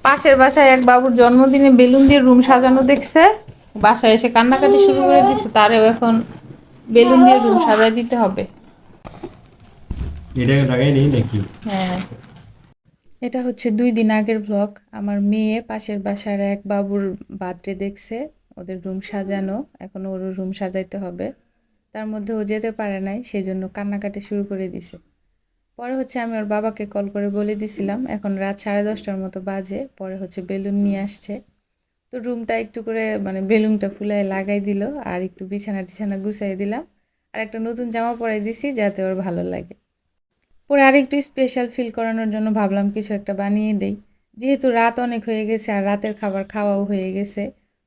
পাশের বাসায় এক বাবুর জন্মদিনে বেলুন দিয়ে রুম সাজানো দেখছে, বাসায় এসে কান্নাকাটি শুরু করে দিছে। তারেও এখন বেলুন দিয়ে রুম সাজায় দিতে হবে। এটা লাগাই নেই নাকি? হ্যাঁ, এটা হচ্ছে 2 দিন আগের ব্লগ। আমার মেয়ে পাশের বাসার এক বাবুর বার্থডে দেখছে, ওদের রুম সাজানো, এখন ওর রুম সাজাইতে হবে। তার মধ্যে ও যেতে পারে নাই, সেই জন্য কান্নাকাটি শুরু করে দিছে। পরে হচ্ছে আমি ওর বাবাকে কল করে বলে দিছিলাম, এখন রাত 10:30টার মতো বাজে। পরে হচ্ছে বেলুন নিয়ে আসছে, তো রুমটা একটু করে মানে বেলুনটা ফুলায় লাগাই দিল, আর একটু বিছানা টিছানা গুছাই দিলাম, আর একটা নতুন জামা পরাই দিছি যাতে ওর ভালো লাগে। পরে আরেকটু স্পেশাল ফিল করানোর জন্য ভাবলাম কিছু একটা বানিয়ে দেই। যেহেতু রাত অনেক হয়ে গেছে আর রাতের খাবার খাওয়াও হয়ে গেছে,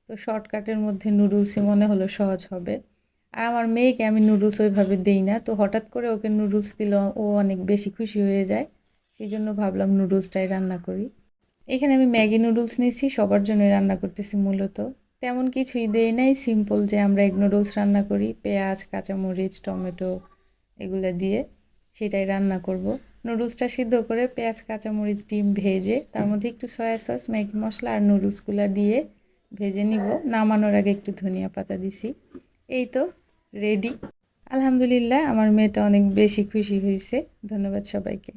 তো শর্টকাটের মধ্যে নুডলসই মনে হলো সহজ হবে। আর আমার মেয়েকে আমি নুডলস ওইভাবে দেই না, তো হঠাৎ করে ওকে নুডলস দিলে ও অনেক বেশি খুশি হয়ে যায়। সেই জন্য ভাবলাম নুডলসটাই রান্না করি। এখানে আমি ম্যাগি নুডলস নিয়েছি, সবার জন্যই রান্না করতেছি মূলত। তেমন কিছুই দেই নাই, সিম্পল যে আমরা এগ নুডলস রান্না করি, পেঁয়াজ, কাঁচামরিচ, টমেটো এগুলো দিয়ে, সেটাই রান্না করব। নুডলসটা সিদ্ধ করে পেঁয়াজ, কাঁচামরিচ, ডিম ভেজে তার মধ্যে একটু সয়া সস, ম্যাগি মশলা আর নুডলসগুলো দিয়ে ভেজে নিব। নামানোর আগে একটু ধনিয়া পাতা দিছি। এই তো রেডি। আলহামদুলিল্লাহ, আমার মেয়েটা অনেক বেশি খুশি হয়েছে। ধন্যবাদ সবাইকে।